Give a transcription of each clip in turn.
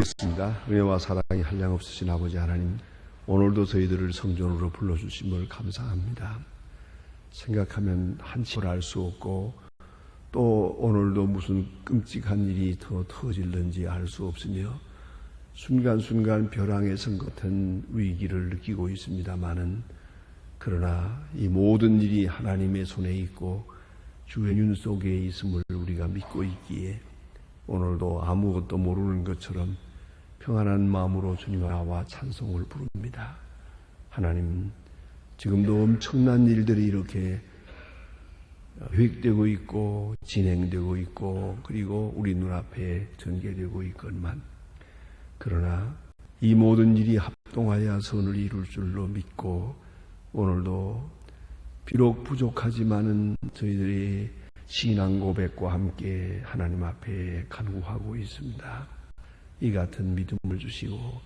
기도하겠습니다. 은혜와 사랑이 한량없으신 아버지 하나님, 오늘도 저희들을 성전으로 불러주심을 감사합니다. 생각하면 한치를 알 수 없고 또 오늘도 무슨 끔찍한 일이 더 터질는지 알 수 없으며 순간순간 벼랑에 선 같은 위기를 느끼고 있습니다마는, 그러나 이 모든 일이 하나님의 손에 있고 주의 눈 속에 있음을 우리가 믿고 있기에 오늘도 아무것도 모르는 것처럼 평안한 마음으로 주님 나와 찬송을 부릅니다. 하나님, 지금도 엄청난 일들이 이렇게 계획되고 있고 진행되고 있고 그리고 우리 눈앞에 전개되고 있건만, 그러나 이 모든 일이 합동하여 선을 이룰 줄로 믿고 오늘도 비록 부족하지만은 저희들이 신앙 고백과 함께 하나님 앞에 간구하고 있습니다. 이 같은 믿음을 주시고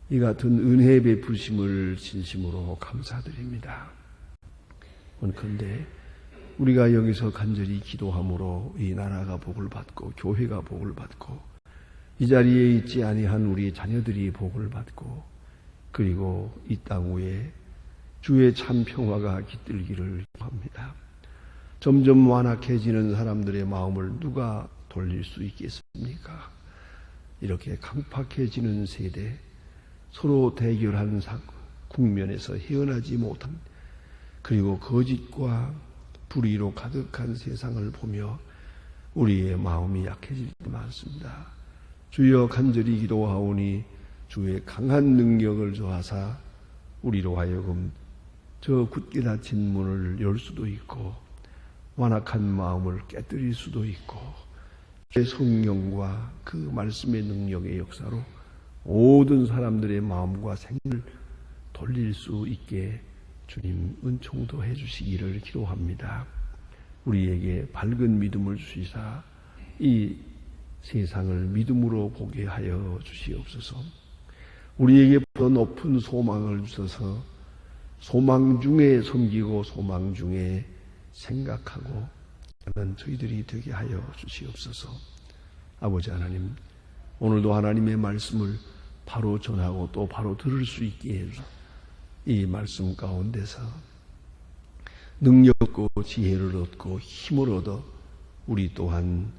이 같은 은혜의 베푸심을 진심으로 감사드립니다. 원컨대 우리가 여기서 간절히 기도함으로 이 나라가 복을 받고 교회가 복을 받고 이 자리에 있지 아니한 우리 자녀들이 복을 받고 그리고 이 땅 위에 주의 참 평화가 깃들기를 합니다. 점점 완악해지는 사람들의 마음을 누가 돌릴 수 있겠습니까? 이렇게 강팍해지는 세대, 서로 대결하는 국면에서 헤어나지 못한, 그리고 거짓과 불의로 가득한 세상을 보며 우리의 마음이 약해질 때 많습니다. 주여 간절히 기도하오니 주의 강한 능력을 조하사 우리로 하여금 저 굳게 닫힌 문을 열 수도 있고 완악한 마음을 깨뜨릴 수도 있고 그 성령과 그 말씀의 능력의 역사로 모든 사람들의 마음과 생을 돌릴 수 있게 주님 은총도 해주시기를 기도합니다. 우리에게 밝은 믿음을 주시사 이 세상을 믿음으로 보게 하여 주시옵소서. 우리에게 더 높은 소망을 주셔서 소망 중에 섬기고 소망 중에 생각하고 하는 저희들이 되게 하여 주시옵소서. 아버지 하나님, 오늘도 하나님의 말씀을 바로 전하고 또 바로 들을 수 있게 해주소서. 이 말씀 가운데서 능력 얻고 지혜를 얻고 힘을 얻어 우리 또한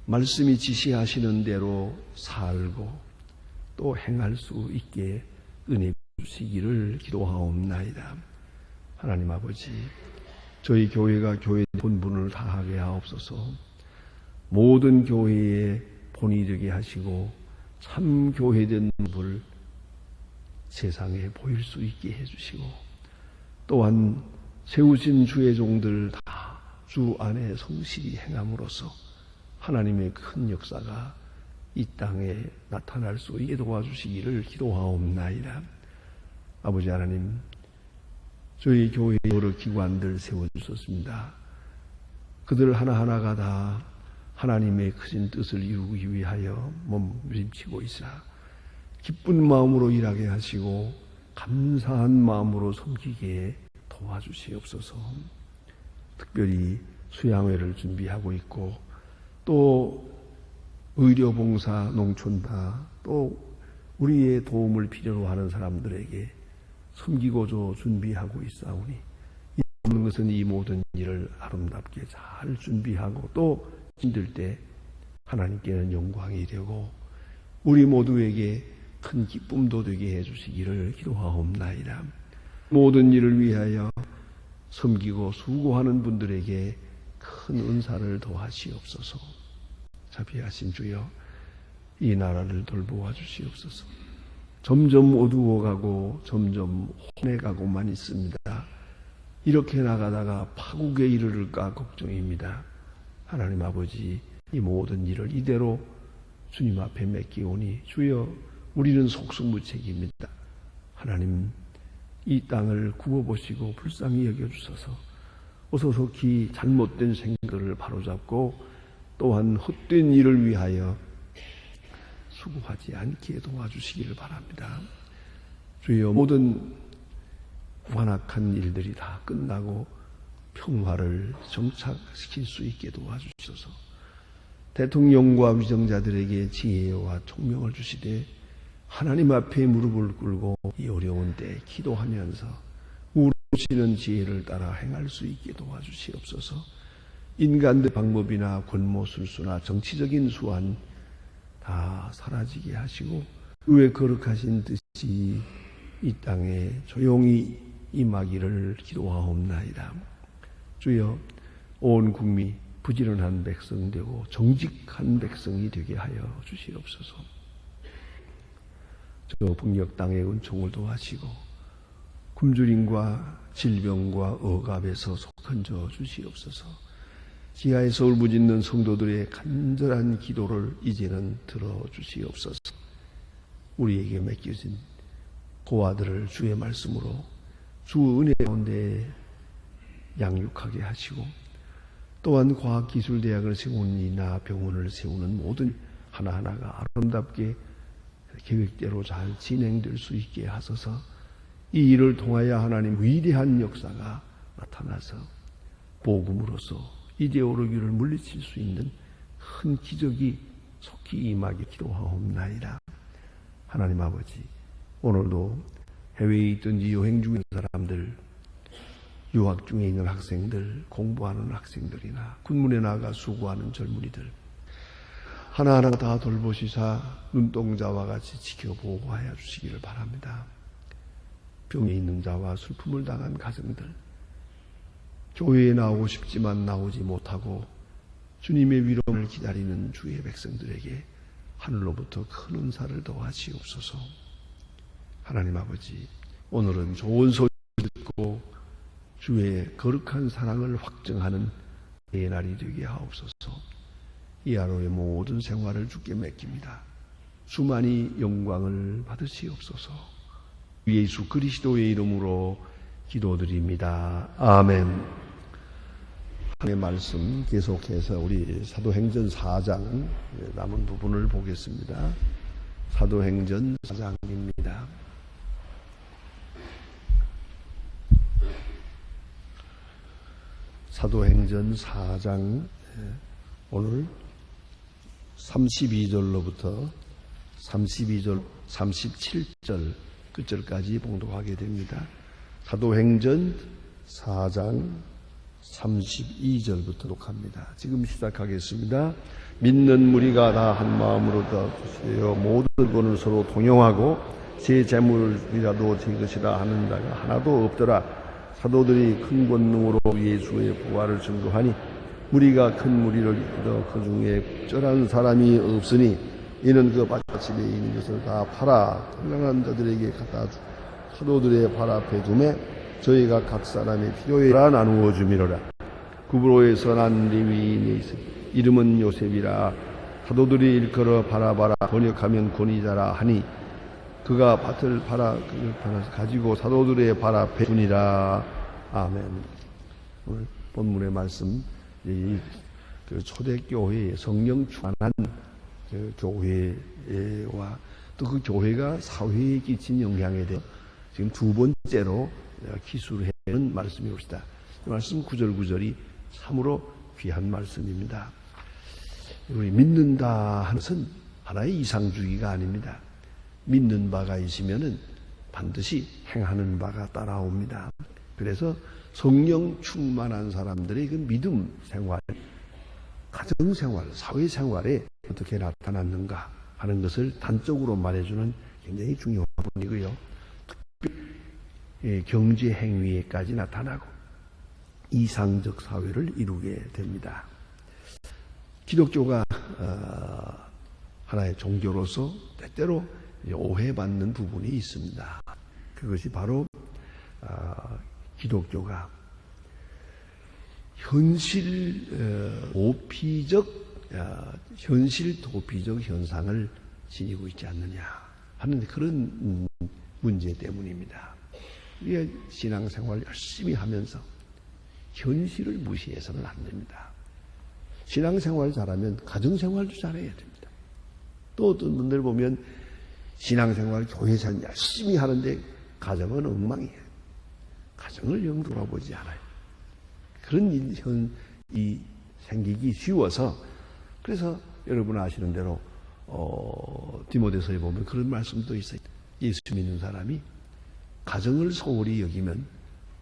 말씀이 지시하시는 대로 살고 또 행할 수 있게 은혜 주시기를 기도하옵나이다. 하나님 아버지, 저희 교회가 교회 본분을 다하게 하옵소서. 모든 교회의 본이 되게 하시고 참 교회된 모습을 세상에 보일 수 있게 해주시고 또한 세우신 주의 종들 다 주 안에 성실히 행함으로써 하나님의 큰 역사가 이 땅에 나타날 수 있게 도와주시기를 기도하옵나이다. 아버지 하나님, 저희 교회 여러 기관들 세워주셨습니다. 그들 하나하나가 다 하나님의 크신 뜻을 이루기 위하여 몸부림치고 있으라 기쁜 마음으로 일하게 하시고 감사한 마음으로 섬기게 도와주시옵소서. 특별히 수양회를 준비하고 있고 또 의료봉사, 농촌다, 또 우리의 도움을 필요로 하는 사람들에게 섬기고자 준비하고 있사오니 이 모든 것은 이 모든 일을 아름답게 잘 준비하고 또 힘들 때 하나님께는 영광이 되고 우리 모두에게 큰 기쁨도 되게 해주시기를 기도하옵나이다. 모든 일을 위하여 섬기고 수고하는 분들에게 큰 은사를 더하시옵소서. 자비하신 주여, 이 나라를 돌보아 주시옵소서. 점점 어두워가고 점점 혼해가고만 있습니다. 이렇게 나가다가 파국에 이르를까 걱정입니다. 하나님 아버지, 이 모든 일을 이대로 주님 앞에 맡기오니 주여, 우리는 속수무책입니다. 하나님, 이 땅을 굽어보시고 불쌍히 여겨주셔서 어서 속히 잘못된 생각을 바로잡고 또한 헛된 일을 위하여 수고하지 않게 도와주시기를 바랍니다. 주여, 모든 완악한 일들이 다 끝나고 평화를 정착시킬 수 있게 도와주셔서 대통령과 위정자들에게 지혜와 총명을 주시되 하나님 앞에 무릎을 꿇고 이 어려운 때 기도하면서 우러시는 지혜를 따라 행할 수 있게 도와주시옵소서. 인간의 방법이나 권모술수나 정치적인 수완 다 사라지게 하시고 의에 거룩하신 뜻이 이 땅에 조용히 임하기를 기도하옵나이다. 주여, 온 국민이 부지런한 백성 되고 정직한 백성이 되게 하여 주시옵소서. 저 북녘 땅의 은총을 도와시고 굶주림과 질병과 억압에서 속건져 주시옵소서. 지하에서 울부짖는 성도들의 간절한 기도를 이제는 들어주시옵소서. 우리에게 맡겨진 고아들을 주의 말씀으로 주 은혜 가운데 양육하게 하시고 또한 과학기술대학을 세우는 이나 병원을 세우는 모든 하나하나가 아름답게 계획대로 잘 진행될 수 있게 하소서. 이 일을 통하여 하나님 위대한 역사가 나타나서 복음으로서 이데올로기를 물리칠 수 있는 큰 기적이 속히 임하게 기도하옵나이다. 하나님 아버지, 오늘도 해외에 있든지 여행 중인 사람들, 유학 중에 있는 학생들, 공부하는 학생들이나 군문에 나가 수고하는 젊은이들 하나하나 다 돌보시사 눈동자와 같이 지켜보호하여 주시기를 바랍니다. 병에 있는 자와 슬픔을 당한 가정들, 교회에 나오고 싶지만 나오지 못하고 주님의 위로를 기다리는 주의 백성들에게 하늘로부터 큰 은사를 더하시옵소서. 하나님 아버지, 오늘은 좋은 소리를 듣고 주의 거룩한 사랑을 확증하는 내 날이 되게 하옵소서. 이 하루의 모든 생활을 주께 맡깁니다. 수많이 영광을 받으시옵소서. 예수 그리스도의 이름으로 기도드립니다. 아멘. 하나님의 말씀 계속해서 우리 사도행전 4장 남은 부분을 보겠습니다. 사도행전 4장입니다. 사도행전 4장 오늘 32절로부터 32절, 37절 끝절까지 봉독하게 됩니다. 사도행전 4장 32절부터 독합니다. 지금 시작하겠습니다. 믿는 무리가 다 한 마음으로 다 모든 것을 서로 통용하고 제 재물이라도 제 것이라 하는 자가 하나도 없더라. 사도들이 큰 권능으로 예수의 부활을 증거하니 무리가 큰 무리를 이끌어 그 중에 적절한 사람이 없으니 이는 그 밭집에 있는 것을 다 팔아 탕랑한 자들에게 갖다 주고 사도들의 발 앞에 두매 저희가 각 사람의 필요에 따라 나누어 주미로라. 구브로에서 난 레위인이 있으니 이름은 요셉이라. 사도들이 일컬어 바라바라 번역하면 권위자라 하니 그가 밭을 팔아서 가지고 사도들의 발 앞에 두니라. 아멘. 오늘 본문의 말씀, 그 초대교회의 성령 충만한 그 교회와 또 그 교회가 사회에 끼친 영향에 대해 지금 두 번째로 기술해는 말씀이 옵시다. 이 말씀 9절 9절이 참으로 귀한 말씀입니다. 우리 믿는다 하는 것은 하나의 이상주의가 아닙니다. 믿는 바가 있으면은 반드시 행하는 바가 따라옵니다. 그래서 성령 충만한 사람들의 그 믿음 생활, 가정 생활, 사회 생활에 어떻게 나타났는가 하는 것을 단적으로 말해주는 굉장히 중요한 부분이고요. 특히 경제 행위에까지 나타나고 이상적 사회를 이루게 됩니다. 기독교가 하나의 종교로서 때때로 오해받는 부분이 있습니다. 그것이 바로 기독교가 현실 도피적 현상을 지니고 있지 않느냐 하는 그런 문제 때문입니다. 우리가 신앙생활 열심히 하면서 현실을 무시해서는 안 됩니다. 신앙생활 잘하면 가정생활도 잘해야 됩니다. 또 어떤 분들 보면 신앙생활, 교회생활 열심히 하는데 가정은 엉망이에요. 가정을 영 돌아보지 않아요. 그런 일이 생기기 쉬워서 그래서 여러분 아시는 대로 디모데서에 보면 그런 말씀도 있어요. 예수 믿는 사람이 가정을 소홀히 여기면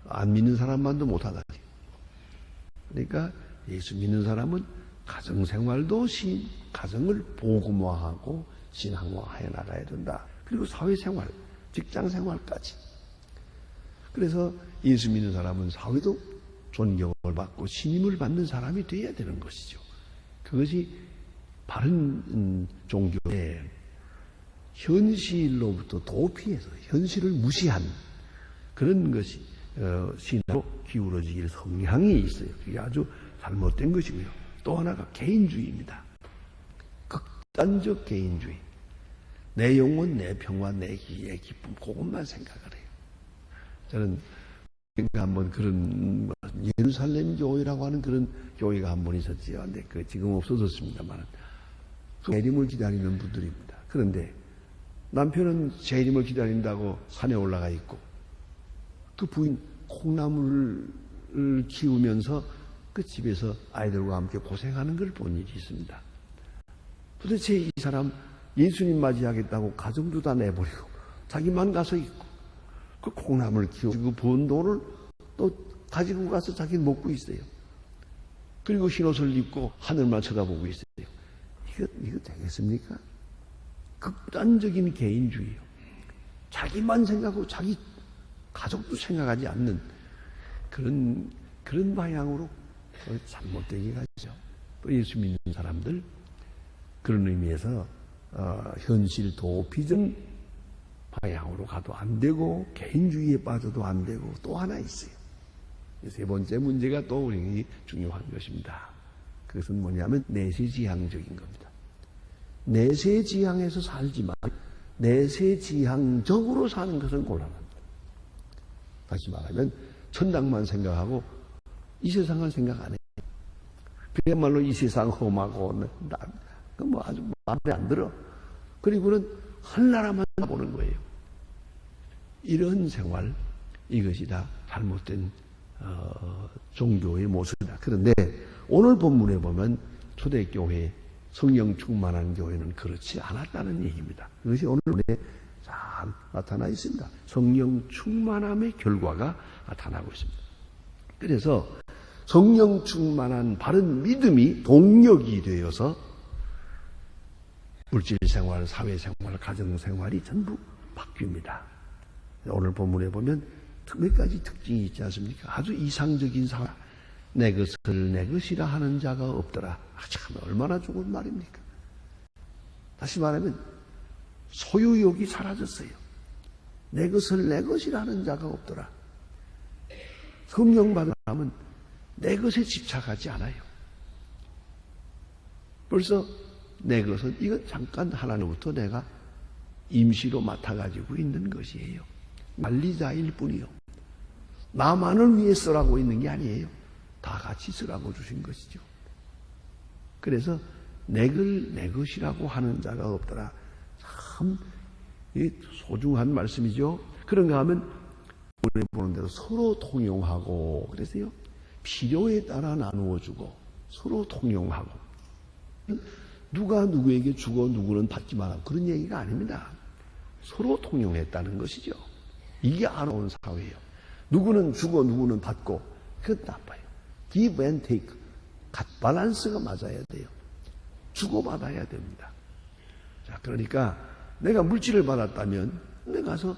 안 믿는 사람만도 못하다. 그러니까 예수 믿는 사람은 가정생활도 가정을 복음화하고 신앙화해 나가야 된다. 그리고 사회생활, 직장생활까지. 그래서 예수 믿는 사람은 사회도 존경을 받고 신임을 받는 사람이 되어야 되는 것이죠. 그것이 바른 종교의 현실로부터 도피해서 현실을 무시한 그런 것이 신앙으로 기울어지길 성향이 있어요. 그게 아주 잘못된 것이고요. 또 하나가 개인주의입니다. 극단적 개인주의. 내 영혼, 내 평화, 내 기쁨, 그것만 생각을 해요. 저는 한번 그런 예루살렘 교회라고 하는 그런 교회가 한 번 있었지요. 근데 지금 없어졌습니다만 재림을 기다리는 분들입니다. 그런데 남편은 재림을 기다린다고 산에 올라가 있고 그 부인 콩나물을 키우면서 그 집에서 아이들과 함께 고생하는 걸 본 일이 있습니다. 도대체 이 사람 예수님 맞이하겠다고 가정도 다 내버리고 자기만 가서 있고 그 콩나물 키우고 번 돈을 또 가지고 가서 자기는 먹고 있어요. 그리고 흰옷을 입고 하늘만 쳐다보고 있어요. 이거 되겠습니까? 극단적인 개인주의요. 자기만 생각하고 자기 가족도 생각하지 않는 그런 방향으로 잘못되게 가죠. 또 예수 믿는 사람들 그런 의미에서 현실 도피적 방향으로 가도 안 되고 개인주의에 빠져도 안 되고 또 하나 있어요. 세 번째 문제가 또 우리 중요한 것입니다. 그것은 뭐냐면 내세지향적인 겁니다. 내세지향에서 살지만 내세지향적으로 사는 것은 곤란합니다. 다시 말하면 천당만 생각하고 이 세상을 생각 안 해요. 그야말로 이 세상 험하고 뭐 아주 마음에 안 들어. 그리고는 하늘나라만 보는 거예요. 이런 생활, 이것이 다 잘못된 종교의 모습이다. 그런데 오늘 본문에 보면 초대교회, 성령 충만한 교회는 그렇지 않았다는 얘기입니다. 그것이 오늘 본문에 잘 나타나 있습니다. 성령 충만함의 결과가 나타나고 있습니다. 그래서 성령 충만한 바른 믿음이 동력이 되어서 물질생활, 사회생활, 가정생활이 전부 바뀝니다. 오늘 본문에 보면 몇 가지 특징이 있지 않습니까? 아주 이상적인 사람. 내 것을 내 것이라 하는 자가 없더라. 참 얼마나 좋은 말입니까? 다시 말하면 소유욕이 사라졌어요. 내 것을 내 것이라 하는 자가 없더라. 성령 받은 사람은 내 것에 집착하지 않아요. 벌써 내 것은 이건 잠깐 하나로부터 내가 임시로 맡아가지고 있는 것이에요. 관리자일 뿐이요. 나만을 위해 쓰라고 있는 게 아니에요. 다 같이 쓰라고 주신 것이죠. 그래서 내 것이라고 하는 자가 없더라. 참 소중한 말씀이죠. 그런가 하면 우리 보는 대로 서로 통용하고 그래서요. 필요에 따라 나누어주고 서로 통용하고 누가 누구에게 주고 누구는 받지만 하고 그런 얘기가 아닙니다. 서로 통용했다는 것이죠. 이게 아름다운 사회예요. 누구는 주고 누구는 받고 그건 나빠요. Give and take. 밸런스가 맞아야 돼요. 주고받아야 됩니다. 자, 그러니까 내가 물질을 받았다면 내가 가서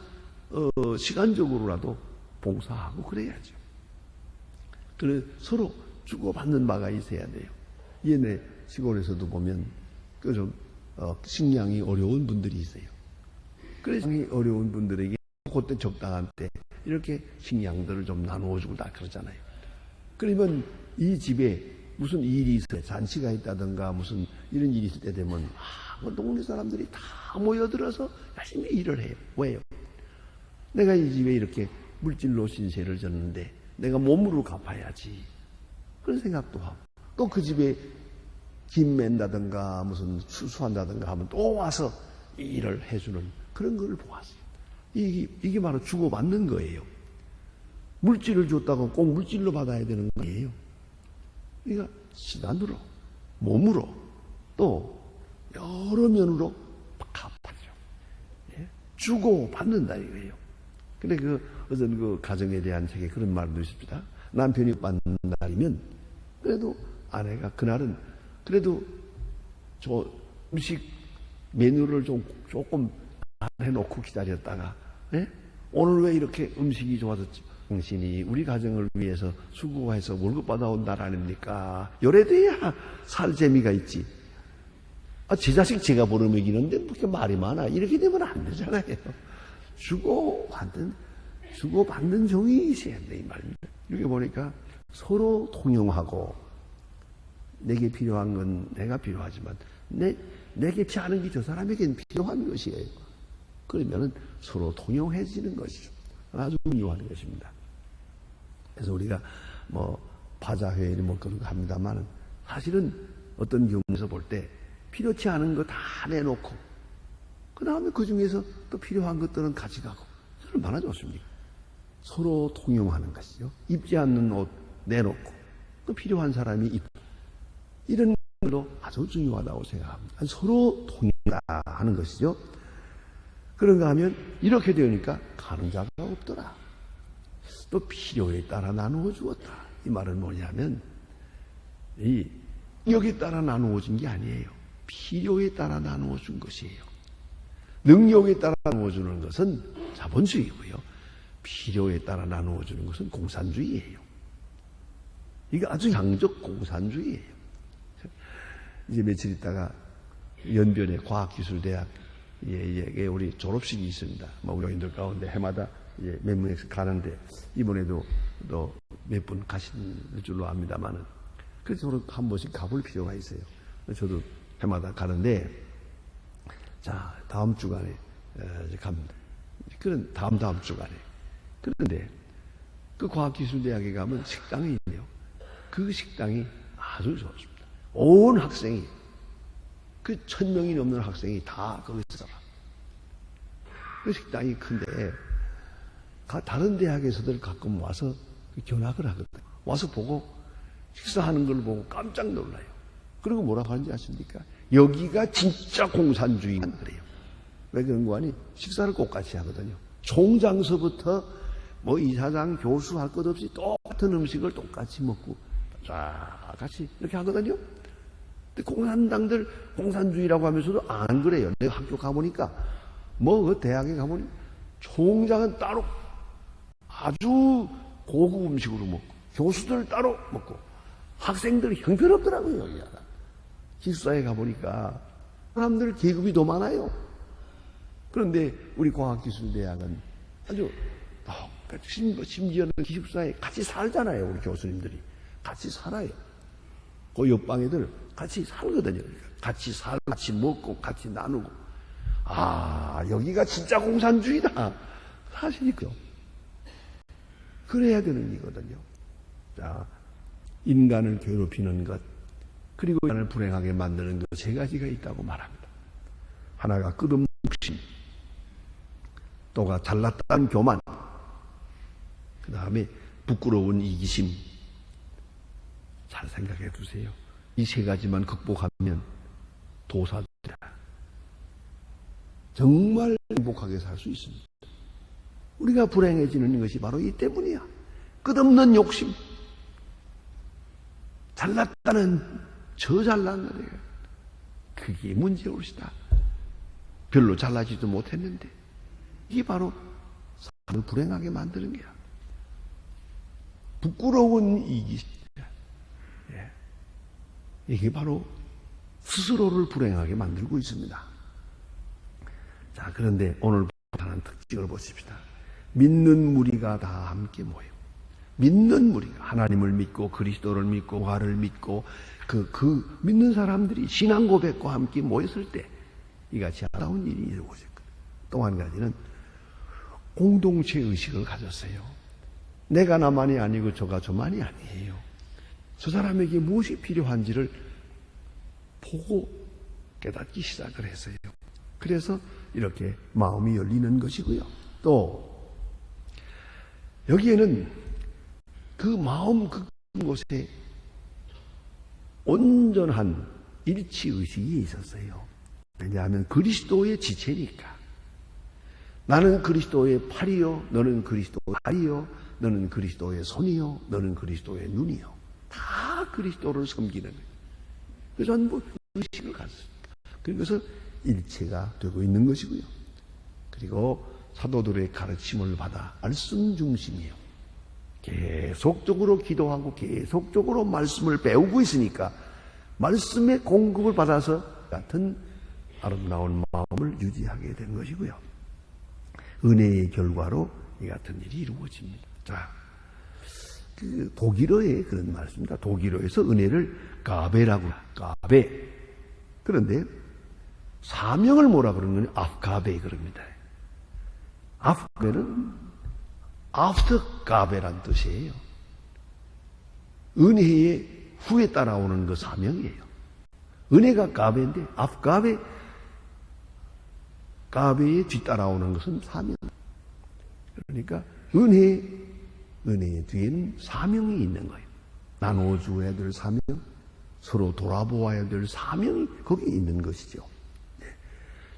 시간적으로라도 봉사하고 그래야죠. 그래 서로 주고받는 바가 있어야 돼요. 얘네 시골에서도 보면 그 좀 식량이 어려운 분들이 있어요. 그래서 어려운 분들에게 그때 적당한 때 이렇게 식량들을 좀 나누어주고 다 그러잖아요. 그러면 이 집에 무슨 일이 있어요. 잔치가 있다든가 무슨 이런 일이 있을 때 되면 그 동네 사람들이 다 모여들어서 열심히 일을 해요. 왜요? 내가 이 집에 이렇게 물질로 신세를 졌는데 내가 몸으로 갚아야지. 그런 생각도 하고 또 그 집에 김 맨다든가 무슨 수수한다든가 하면 또 와서 일을 해주는 그런 걸 보았어요. 이게 바로 주고받는 거예요. 물질을 줬다고 꼭 물질로 받아야 되는 거예요. 그러니까 시간으로, 몸으로, 또 여러 면으로 갚아죠. 예? 주고 받는다 이거예요. 근데 어떤 가정에 대한 책에 그런 말도 있습니다. 남편이 받는 날이면 그래도 아내가 그날은 그래도 저 음식 메뉴를 조금 해놓고 기다렸다가, 예? 오늘 왜 이렇게 음식이 좋아졌지? 당신이 우리 가정을 위해서 수고해서 월급 받아온 날 아닙니까? 요래돼야 살 재미가 있지. 제 자식 제가 벌어먹이는데 뭐 이렇게 말이 많아. 이렇게 되면 안 되잖아요. 주고받는 종이 있어야 돼, 이 말입니다. 여기 보니까 서로 통용하고, 내게 필요한 건 내가 필요하지만, 내게 필요한 게 저 사람에게는 필요한 것이에요. 그러면은 서로 통용해지는 것이죠. 아주 중요한 것입니다. 그래서 우리가 바자회를 그런 거 합니다만, 사실은 어떤 경우에서 볼 때 필요치 않은 거 다 내놓고, 그 다음에 그 중에서 또 필요한 것들은 가져가고, 얼마나 좋습니까? 서로 통용하는 것이죠. 입지 않는 옷 내놓고, 또 필요한 사람이 입고, 이런 것도 아주 중요하다고 생각합니다. 서로 통용하다 하는 것이죠. 그런가 하면 이렇게 되니까 가는 자가 없더라. 또 필요에 따라 나누어 주었다. 이 말은 뭐냐면 이 능력에 따라 나누어진 게 아니에요. 필요에 따라 나누어 준 것이에요. 능력에 따라 나누어 주는 것은 자본주의고요. 필요에 따라 나누어 주는 것은 공산주의예요. 이게 아주 양적 공산주의예요. 이제 며칠 있다가 연변에 과학기술대학 예, 우리 졸업식이 있습니다. 우리 교인들 가운데 해마다 몇 명씩 가는데, 이번에도 또 몇 분 가신 줄로 압니다만은, 그래서 한 번씩 가볼 필요가 있어요. 저도 해마다 가는데, 자, 다음 주간에 갑니다. 그런 다음 주간에. 그런데 그 과학기술대학에 가면 식당이 있네요. 그 식당이 아주 좋습니다. 온 학생이, 1000명이 넘는 학생이 다 거기서 살아. 그 식당이 큰데, 다른 대학에서들 가끔 와서 견학을 하거든요. 와서 보고, 식사하는 걸 보고 깜짝 놀라요. 그리고 뭐라고 하는지 아십니까? 여기가 진짜 공산주의란 그래요. 왜 그런 거 아니? 식사를 꼭 같이 하거든요. 총장서부터 이사장, 교수 할 것 없이 똑같은 음식을 똑같이 먹고, 쫙 같이 이렇게 하거든요. 공산당들 공산주의라고 하면서도 안 그래요. 내가 학교 가보니까 그 대학에 가보니 총장은 따로 아주 고급 음식으로 먹고, 교수들 따로 먹고, 학생들이 형편없더라고요. 여기가 기숙사에 가보니까 사람들 계급이 더 많아요. 그런데 우리 과학기술대학은 아주 심지어는 기숙사에 같이 살잖아요. 우리 교수님들이 같이 살아요. 그 옆방 애들 같이 살거든요. 같이 살고, 같이 먹고, 같이 나누고. 여기가 진짜 공산주의다. 사실이죠. 그래야 되는 이거든요. 자, 인간을 괴롭히는 것, 그리고 인간을 불행하게 만드는 것, 세 가지가 있다고 말합니다. 하나가 끝없는 욕심, 또가 잘났다는 교만, 그 다음에 부끄러운 이기심. 잘 생각해 두세요. 이 세 가지만 극복하면 도사들이다. 정말 행복하게 살 수 있습니다. 우리가 불행해지는 것이 바로 이 때문이야. 끝없는 욕심. 잘났다는 저 잘났는데 그게 문제올시다. 별로 잘나지도 못했는데 이게 바로 사람을 불행하게 만드는 거야. 부끄러운 이기심. 이게 바로 스스로를 불행하게 만들고 있습니다. 자, 그런데 오늘 하는 특징을 보십시다. 믿는 무리가 다 함께 모여. 믿는 무리가 하나님을 믿고 그리스도를 믿고 화를 믿고 그 믿는 사람들이 신앙 고백과 함께 모였을 때 이같이 아름다운 일이 이루어졌거든요. 또 한 가지는 공동체 의식을 가졌어요. 내가 나만이 아니고 저가 저만이 아니에요. 저 사람에게 무엇이 필요한지를 보고 깨닫기 시작을 했어요. 그래서 이렇게 마음이 열리는 것이고요. 또 여기에는 그 마음 그 곳에 온전한 일치의식이 있었어요. 왜냐하면 그리스도의 지체니까. 나는 그리스도의 팔이요, 너는 그리스도의 다리요, 너는 그리스도의 손이요, 너는 그리스도의 눈이요. 다 그리스도를 섬기는 거예요. 그 전부 의식을 갖습니다. 그래서 일체가 되고 있는 것이고요. 그리고 사도들의 가르침을 받아 말씀 중심이에요. 계속적으로 기도하고 계속적으로 말씀을 배우고 있으니까 말씀의 공급을 받아서 같은 아름다운 마음을 유지하게 된 것이고요. 은혜의 결과로 이 같은 일이 이루어집니다. 자, 그 독일어의 그런 말씀입니다. 독일어에서 은혜를 가베라고 가베. 그런데 사명을 뭐라 그러는 거냐? 아프가베 그럽니다. 아프가베는 아프터가베란 뜻이에요. 은혜의 후에 따라오는 그 사명이에요. 은혜가 가베인데 아프가베 가베에 뒤따라오는 것은 사명. 그러니까 은혜의 뒤에는 사명이 있는 거예요. 나눠주어야 될 사명, 서로 돌아보아야 될 사명이 거기에 있는 것이죠.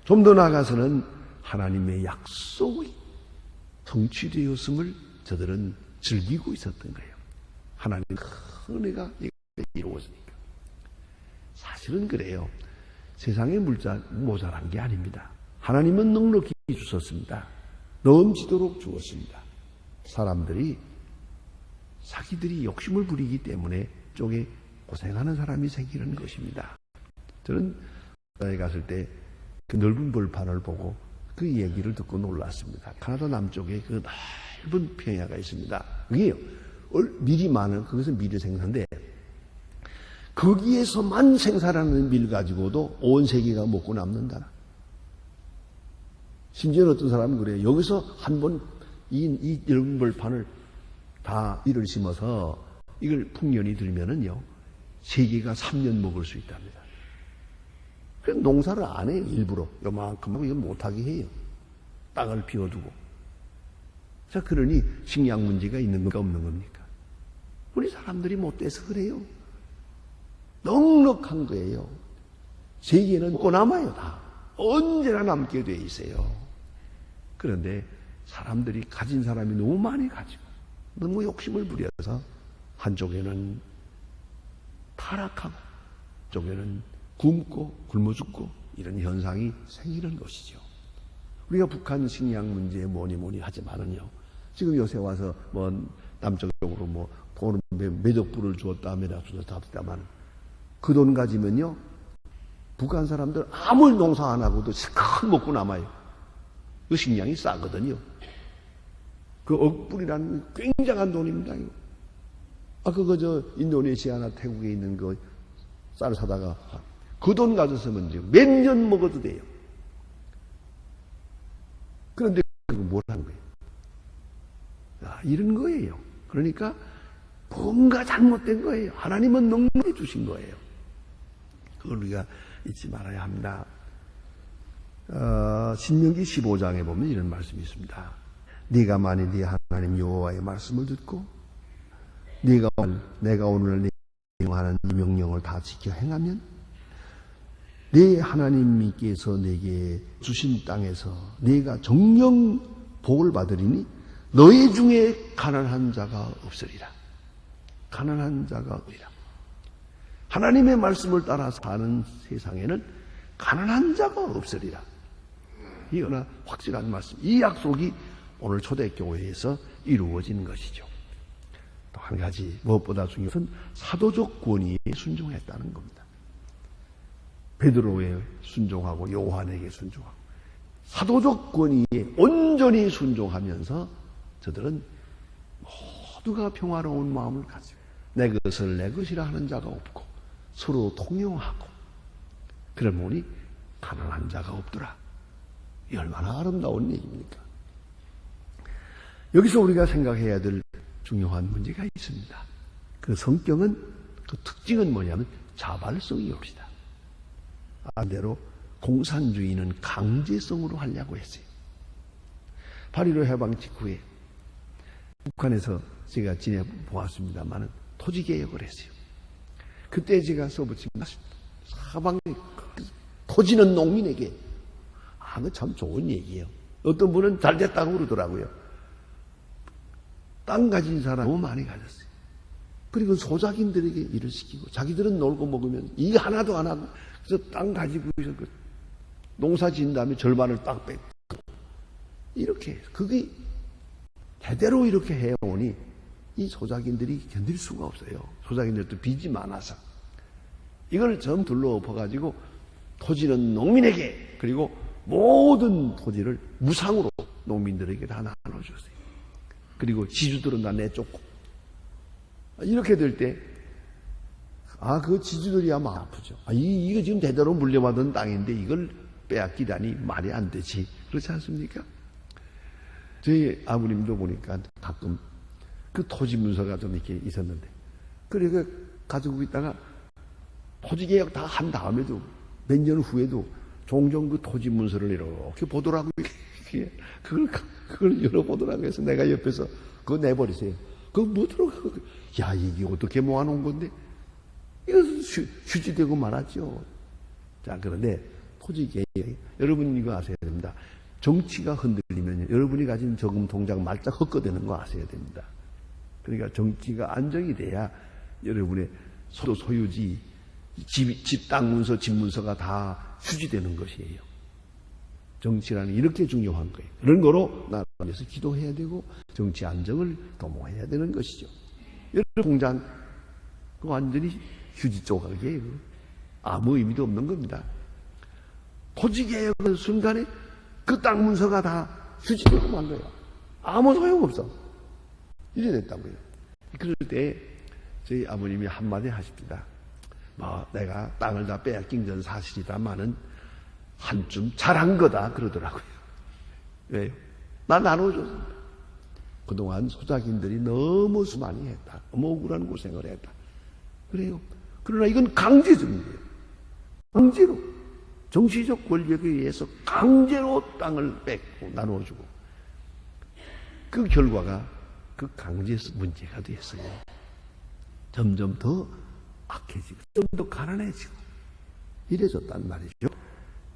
좀 더 나아가서는 하나님의 약속이 성취되었음을 저들은 즐기고 있었던 거예요. 하나님의 큰 은혜가 이루어지니까. 사실은 그래요. 세상의 모자란 게 아닙니다. 하나님은 넉넉히 주셨습니다. 넘치도록 주었습니다. 사람들이 자기들이 욕심을 부리기 때문에 쪽에 고생하는 사람이 생기는 것입니다. 저는 나라에 갔을 때 그 넓은 벌판을 보고 그 얘기를 듣고 놀랐습니다. 카나다 남쪽에 그 넓은 평야가 있습니다. 그게요, 밀이 많은, 그것은 밀의 생산인데, 거기에서만 생산하는 밀 가지고도 온 세계가 먹고 남는다. 심지어 어떤 사람은 그래요. 여기서 한번 이 넓은 벌판을 다 밀을 심어서 이걸 풍년이 들면은요, 세계가 3년 먹을 수 있답니다. 그래서 농사를 안 해요, 일부러. 요만큼 하고 이건 못하게 해요. 땅을 비워두고. 자, 그러니 식량 문제가 있는 건가 없는 겁니까? 우리 사람들이 못돼서 그래요. 넉넉한 거예요. 세계는 먹고 남아요, 다. 언제나 남게 돼 있어요. 그런데 사람들이 가진 사람이 너무 많이 가지고 너무 욕심을 부려서 한쪽에는 타락하고 한쪽에는 굶고 굶어 죽고 이런 현상이 생기는 것이죠. 우리가 북한 식량 문제에 뭐니 하지만은요, 지금 요새 와서 뭐 남쪽으로 뭐 돈을 몇억 불을 주었다면 그 돈 가지면요, 북한 사람들 아무 농사 안 하고도 실컷 먹고 남아요. 그 식량이 싸거든요. 그 억불이라는 굉장한 돈입니다. 그거 인도네시아나 태국에 있는 그 쌀 사다가 그 돈 가졌으면 몇 년 먹어도 돼요. 그런데 뭘 한 거예요? 이런 거예요. 그러니까 뭔가 잘못된 거예요. 하나님은 넉넉히 주신 거예요. 그걸 우리가 잊지 말아야 합니다. 신명기 15장에 보면 이런 말씀이 있습니다. 네가 만일 네 하나님 여호와의 말씀을 듣고 내가 오늘 하는 이 명령을 다 지켜 행하면 네 하나님께서 내게 주신 땅에서 네가 정령 복을 받으리니 너희 중에 가난한 자가 없으리라. 가난한 자가 없으리라. 하나님의 말씀을 따라 사는 세상에는 가난한 자가 없으리라. 이거나 확실한 말씀. 이 약속이 오늘 초대교회에서 이루어진 것이죠. 또 한 가지 무엇보다 중요한 것은 사도적 권위에 순종했다는 겁니다. 베드로에 순종하고 요한에게 순종하고 사도적 권위에 온전히 순종하면서 저들은 모두가 평화로운 마음을 가지고 내 것을 내 것이라 하는 자가 없고 서로 통용하고 그러므니 가난한 자가 없더라. 이 얼마나 아름다운 얘기입니까? 여기서 우리가 생각해야 될 중요한 문제가 있습니다. 그 성격은, 그 특징은 뭐냐면 자발성이 없이다. 반대로 공산주의는 강제성으로 하려고 했어요. 8.15 해방 직후에 북한에서 제가 지내보았습니다만 토지개혁을 했어요. 그때 제가 써붙인 것 같습니다. 사방에 토지는 농민에게. 그거 참 좋은 얘기예요. 어떤 분은 잘 됐다고 그러더라고요. 땅 가진 사람 너무 많이 가졌어요. 그리고 소작인들에게 일을 시키고 자기들은 놀고 먹으면 일 하나도 안 하고 그래서 땅 가지고 농사 지은 다음에 절반을 딱 뺏고 이렇게 그게 대대로 이렇게 해오니 이 소작인들이 견딜 수가 없어요. 소작인들도 빚이 많아서 이걸 전 둘러엎어가지고 토지는 농민에게 그리고 모든 토지를 무상으로 농민들에게 다 나눠줬어요. 그리고 지주들은 다 내쫓고 이렇게 될 때 그 지주들이 아마 아프죠. 이거 지금 대대로 물려받은 땅인데 이걸 빼앗기다니 말이 안 되지. 그렇지 않습니까? 저희 아버님도 보니까 가끔 그 토지 문서가 좀 이렇게 있었는데 그래 가지고 있다가 토지개혁 다 한 다음에도 몇 년 후에도 종종 그 토지 문서를 이렇게 보더라고요. 그걸 열어보더라고요. 그래서 내가 옆에서 그거 내버리세요. 그거 뭐 들어가. 야, 이게 어떻게 모아놓은 건데? 이거 휴지되고 말았죠. 자, 그런데 토지개혁, 여러분 이거 아셔야 됩니다. 정치가 흔들리면 여러분이 가진 저금 통장 말짝 헛거되는 거 아셔야 됩니다. 그러니까 정치가 안정이 돼야 여러분의 소유지, 집 땅 문서, 집 문서가 다 휴지되는 것이에요. 정치라는 이렇게 중요한 거예요. 그런 거로 나라를 위해서 기도해야 되고 정치 안정을 도모해야 되는 것이죠. 여러분 공장 완전히 휴지 조각이에요. 아무 의미도 없는 겁니다. 토지개혁의 순간에 그 땅 문서가 다 휴지되고 만 거예요. 아무 소용없어. 이래 됐다고요. 그럴 때 저희 아버님이 한마디 하십니다. 내가 땅을 다 빼앗긴 건 사실이다마는 한쯤 잘한 거다 그러더라고요. 왜요? 나 나눠줬습니다. 그동안 소작인들이 너무 많이 했다. 너무 억울한 고생을 했다. 그래요. 그러나 이건 강제적이에요. 강제로 정치적 권력에 의해서 강제로 땅을 뺏고 나눠주고 그 결과가 그 강제에서 문제가 됐어요. 점점 더 악해지고 좀 더 가난해지고 이래졌단 말이죠.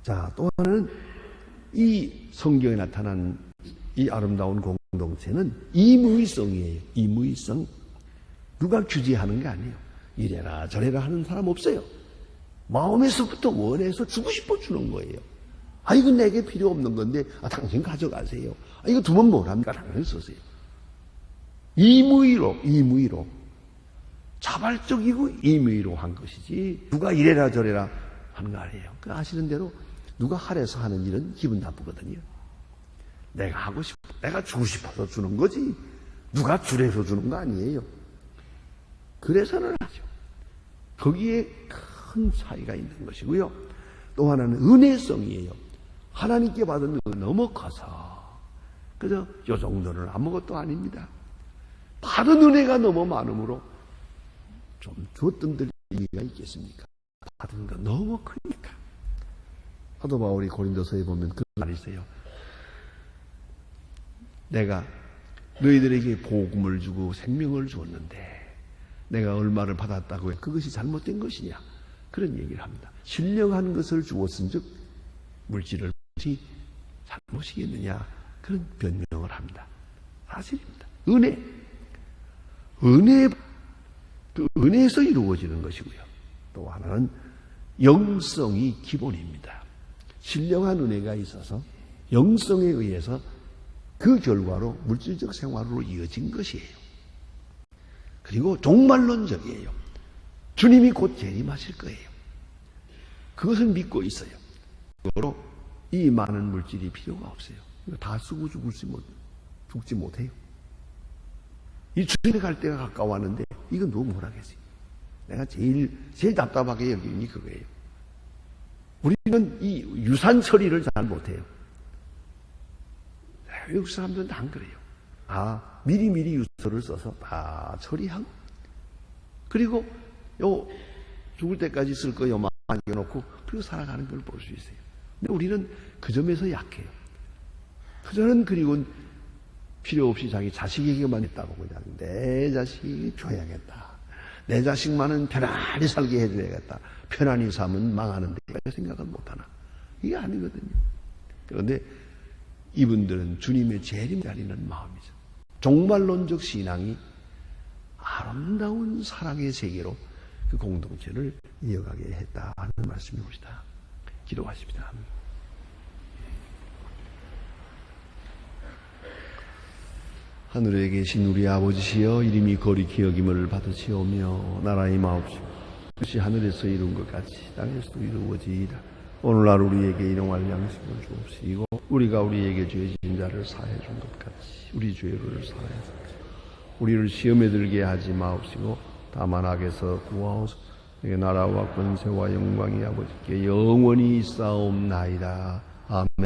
자, 또 하나는 이 성경에 나타난 이 아름다운 공동체는 임의성이에요. 임의성. 누가 규제하는 게 아니에요. 이래라 저래라 하는 사람 없어요. 마음에서부터 원해서 주고 싶어 주는 거예요. 이건 내게 필요 없는 건데 당신 가져가세요. 이거 두면 뭐랍니까? 당신 쓰세요. 임의로 자발적이고 임의로 한 것이지 누가 이래라 저래라 하는 거 아니에요. 아시는 대로 누가 할애서 하는 일은 기분 나쁘거든요. 내가 하고 싶어, 내가 주고 싶어서 주는 거지 누가 주래서 주는 거 아니에요. 그래서는 하죠. 거기에 큰 차이가 있는 것이고요. 또 하나는 은혜성이에요. 하나님께 받은 은혜가 너무 커서 그래서 이 정도는 아무것도 아닙니다. 받은 은혜가 너무 많으므로 좀 줬던 들 의미가 있겠습니까? 받은 거 너무 크니까. 사도 바울이 고린도서에 보면 그런 말이 있어요. 내가 너희들에게 복음을 주고 생명을 주었는데 내가 얼마를 받았다고 해 그것이 잘못된 것이냐? 그런 얘기를 합니다. 신령한 것을 주었은즉 물질을 주지 잘못이겠느냐? 그런 변명을 합니다. 사실입니다. 그 은혜에서 이루어지는 것이고요. 또 하나는 영성이 기본입니다. 신령한 은혜가 있어서 영성에 의해서 그 결과로 물질적 생활로 이어진 것이에요. 그리고 종말론적이에요. 주님이 곧 재림하실 거예요. 그것을 믿고 있어요. 그거로 이 많은 물질이 필요가 없어요. 다 쓰고 죽지 못해요. 이 주님에 갈 때가 가까웠는데 이건 너무 뭐라겠어요. 내가 제일 답답하게 여기니 그거예요. 우리는 이 유산 처리를 잘 못해요. 외국 사람들은 다 안 그래요. 미리 유서를 써서 다 처리하고 그리고 죽을 때까지 쓸 거 요만 남겨놓고 그리고 살아가는 걸 볼 수 있어요. 근데 우리는 그 점에서 약해요. 그저는 그리고 필요 없이 자기 자식에게만 있다고 그냥 내 자식이 줘야겠다. 내 자식만은 편안히 살게 해줘야겠다. 편안히 사면 망하는데 왜 생각을 못하나? 이게 아니거든요. 그런데 이분들은 주님의 재림 기다리는 마음이죠. 종말론적 신앙이 아름다운 사랑의 세계로 그 공동체를 이어가게 했다는 말씀입니다. 기도하십니다. 하늘에 계신 우리 아버지시여, 이름이 거룩히 여김을 받으시오며 나라의 마옵시고 뜻이 하늘에서 이룬 것 같이 땅에서도 이루어지이다. 오늘날 우리에게 일용할 양식을 주옵시고 우리가 우리에게 죄 지은 자를 사해 준 것 같이 우리 죄를 사해 주옵시고 우리를 시험에 들게 하지 마옵시고 다만 악에서 구하옵소서. 나라와 권세와 영광이 아버지께 영원히 있사옵나이다. 아멘.